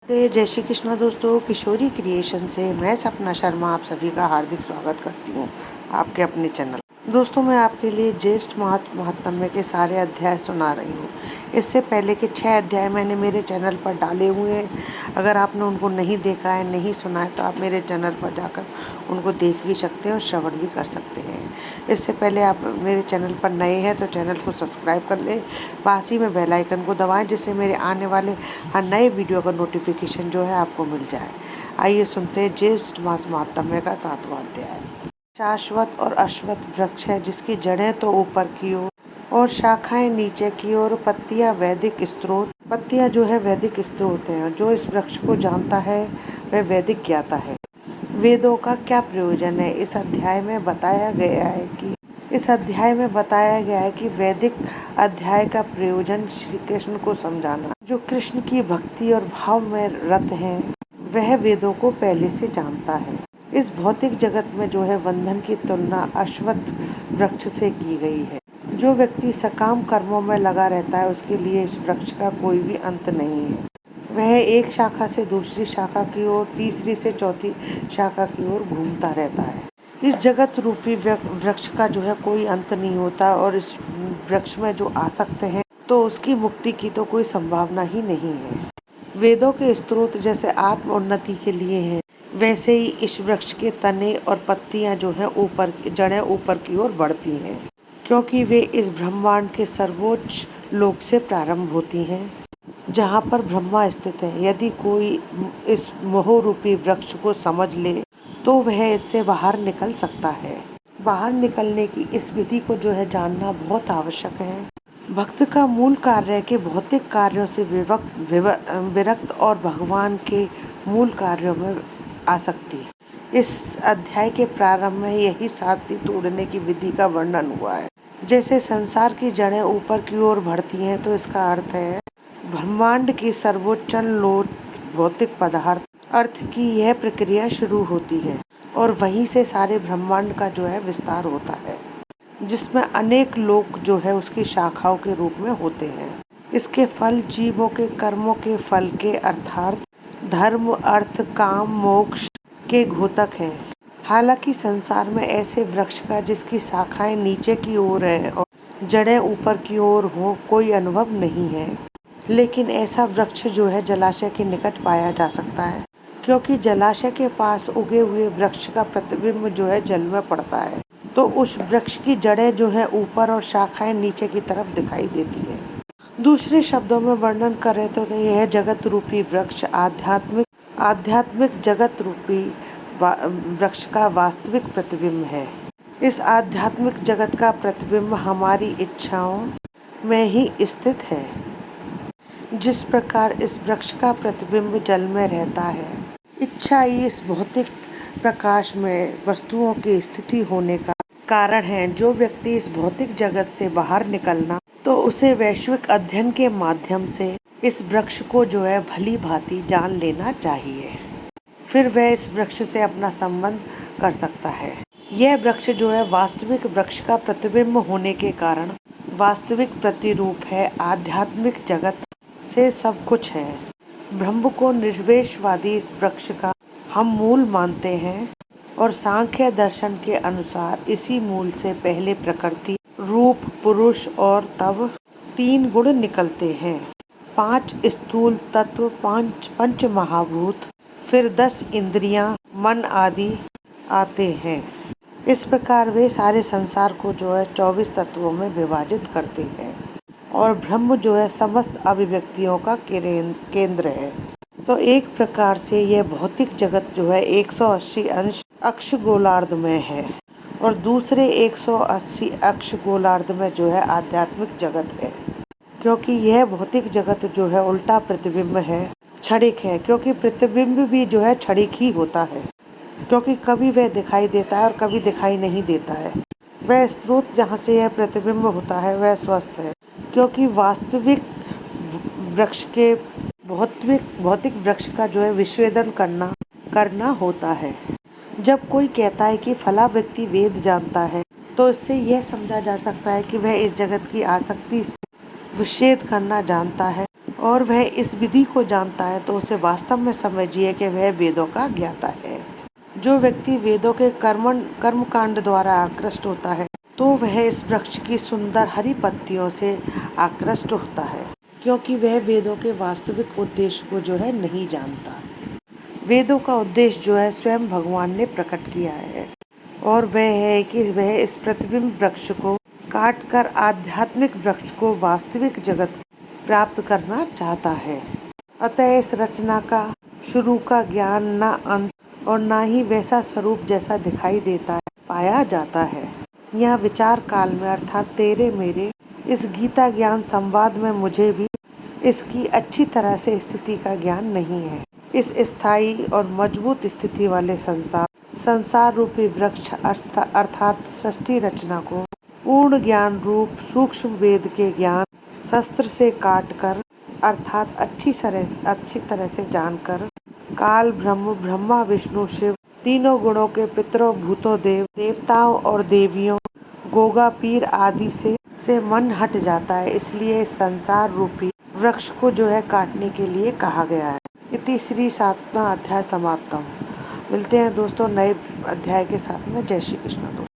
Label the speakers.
Speaker 1: जय श्री कृष्णा दोस्तों, किशोरी क्रिएशन से मैं सपना शर्मा आप सभी का हार्दिक स्वागत करती हूँ आपके अपने चैनल। दोस्तों, मैं आपके लिए ज्येष्ठ महात्म्य के सारे अध्याय सुना रही हूँ। इससे पहले के 6 अध्याय मैंने मेरे चैनल पर डाले हुए हैं। अगर आपने उनको नहीं देखा है, नहीं सुना है, तो आप मेरे चैनल पर जाकर उनको देख भी सकते हैं और श्रवण भी कर सकते हैं। इससे पहले आप मेरे चैनल पर नए हैं तो चैनल को सब्सक्राइब कर लें, पास ही में बेल आइकन को दबाएं, जिससे मेरे आने वाले हर नए वीडियो का नोटिफिकेशन जो है आपको मिल जाए। आइए सुनते हैं ज्येष्ठ मास महात्म्य का 7वां अध्याय। शाश्वत और अश्वत्थ वृक्ष है, जिसकी जड़ें तो ऊपर की ओर और शाखाएं नीचे की ओर। पत्तियां वैदिक स्रोत, पत्तियां जो है वैदिक स्रोत हैं। जो इस वृक्ष को जानता है वह वैदिक ज्ञाता है। वेदों का क्या प्रयोजन है? इस अध्याय में बताया गया है कि वैदिक अध्याय का प्रयोजन श्री कृष्ण को समझाना। जो कृष्ण की भक्ति और भाव में रत है वह वेदों को पहले से जानता है। इस भौतिक जगत में जो है बंधन की तुलना अश्वत्थ वृक्ष से की गई है। जो व्यक्ति सकाम कर्मों में लगा रहता है उसके लिए इस वृक्ष का कोई भी अंत नहीं है। वह एक शाखा से दूसरी शाखा की ओर, तीसरी से चौथी शाखा की ओर घूमता रहता है। इस जगत रूपी वृक्ष का जो है कोई अंत नहीं होता और इस वृक्ष में जो आसक्त है तो उसकी मुक्ति की तो कोई संभावना ही नहीं है। वेदों के स्रोत जैसे आत्म उन्नति के लिए हैं, वैसे ही इस वृक्ष के तने और पत्तियां जो है जड़ें ऊपर की ओर बढ़ती हैं, क्योंकि वे इस ब्रह्मांड के सर्वोच्च लोक से प्रारंभ होती हैं, जहाँ पर ब्रह्मा स्थित है। यदि कोई इस मोह रूपी वृक्ष को समझ ले तो वह इससे बाहर निकल सकता है। बाहर निकलने की इस विधि को जो है जानना बहुत आवश्यक है। भक्त का मूल कार्य है कि भौतिक कार्यों से विरक्त और भगवान के मूल कार्यों में आसक्ति। इस अध्याय के प्रारंभ में यही साथी तोड़ने की विधि का वर्णन हुआ है। जैसे संसार की जड़ें ऊपर की ओर बढ़ती हैं, तो इसका अर्थ है ब्रह्मांड की सर्वोच्च लोक भौतिक पदार्थ अर्थ की यह प्रक्रिया शुरू होती है और वहीं से सारे ब्रह्मांड का जो है विस्तार होता है, जिसमें अनेक लोक जो है उसकी शाखाओं के रूप में होते हैं। इसके फल जीवों के कर्मों के फल के अर्थात धर्म, अर्थ, काम, मोक्ष के घोतक हैं। हालांकि संसार में ऐसे वृक्ष का जिसकी शाखाएं नीचे की ओर हैं और जड़ें ऊपर की ओर हो कोई अनुभव नहीं है, लेकिन ऐसा वृक्ष जो है जलाशय के निकट पाया जा सकता है, क्योंकि जलाशय के पास उगे हुए वृक्ष का प्रतिबिंब जो है जल में पड़ता है, तो उस वृक्ष की जड़ें जो है ऊपर और शाखाएं नीचे की तरफ दिखाई देती है। दूसरे शब्दों में वर्णन करें तो यह जगत रूपी वृक्ष आध्यात्मिक जगत रूपी वृक्ष का वास्तविक प्रतिबिंब है। इस आध्यात्मिक जगत का प्रतिबिंब हमारी इच्छाओं में ही स्थित है। जिस प्रकार इस वृक्ष का प्रतिबिंब जल में रहता है, इच्छा ही इस भौतिक प्रकाश में वस्तुओं की स्थिति होने का कारण है। जो व्यक्ति इस भौतिक जगत से बाहर निकलना तो उसे वैश्विक अध्ययन के माध्यम से इस वृक्ष को जो है भली भांति जान लेना चाहिए, फिर वह इस वृक्ष से अपना संबंध कर सकता है। यह वृक्ष जो है वास्तविक वृक्ष का प्रतिबिंब होने के कारण वास्तविक प्रतिरूप है। आध्यात्मिक जगत से सब कुछ है। ब्रह्म को निर्विशेषवादी इस वृक्ष का हम मूल मानते हैं और सांख्य दर्शन के अनुसार इसी मूल से पहले प्रकृति, रूप, पुरुष और तब 3 गुण निकलते हैं। 5 स्थूल तत्व, 5 पंच महाभूत, फिर 10 इंद्रियां, मन आदि आते हैं। इस प्रकार वे सारे संसार को जो है 24 तत्वों में विभाजित करते हैं और ब्रह्म जो है समस्त अभिव्यक्तियों का केंद्र है। तो एक प्रकार से यह भौतिक जगत जो है 180 अंश अक्ष गोलार्ध में है और दूसरे 180 अक्ष गोलार्ध में जो है आध्यात्मिक जगत है, क्योंकि यह भौतिक जगत जो है उल्टा प्रतिबिंब है, क्षणिक है। क्योंकि प्रतिबिंब भी जो है क्षणिक ही होता है, क्योंकि कभी वह दिखाई देता है और कभी दिखाई नहीं देता है। वह स्रोत जहाँ से यह प्रतिबिंब होता है वह स्वस्थ है, क्योंकि वास्तविक वृक्ष के भौतिक वृक्ष का जो है विच्छेदन करना होता है। जब कोई कहता है कि फला व्यक्ति वेद जानता है, तो इससे यह समझा जा सकता है कि वह इस जगत की आसक्ति से विच्छेद करना जानता है और वह इस विधि को जानता है तो उसे वास्तव में समझिए कि वह वेदों का ज्ञाता है। जो व्यक्ति वेदों के कर्म कांड द्वारा आकृष्ट होता है तो वह इस वृक्ष की सुंदर हरी पत्तियों से आकृष्ट होता है, क्योंकि वह वेदों के वास्तविक उद्देश्य को जो है नहीं जानता। वेदों का उद्देश्य जो है स्वयं भगवान ने प्रकट किया है, और वह है कि वह इस प्रतिबिंब वृक्ष को काट कर आध्यात्मिक वृक्ष को वास्तविक जगत प्राप्त करना चाहता है। अतः इस रचना का शुरू का ज्ञान न अंत और न ही वैसा स्वरूप जैसा दिखाई देता है पाया जाता है। यह विचार काल में अर्थात तेरे मेरे इस गीता ज्ञान संवाद में मुझे भी इसकी अच्छी तरह से स्थिति का ज्ञान नहीं है। इस स्थायी और मजबूत स्थिति वाले संसार रूपी वृक्ष अर्थात सृष्टि रचना को पूर्ण ज्ञान रूप सूक्ष्म वेद के ज्ञान शस्त्र से काट कर अर्थात अच्छी तरह से जानकर काल ब्रह्म ब्रह्मा विष्णु शिव तीनों गुणों के पितरों भूतों देवताओं और देवियों गोगा पीर आदि से मन हट जाता है। इसलिए इस संसार रूपी वृक्ष को जो है काटने के लिए कहा गया है। इति श्री 7वां अध्याय समाप्तम। मिलते हैं दोस्तों नए अध्याय के साथ में। जय श्री कृष्ण दोस्तों।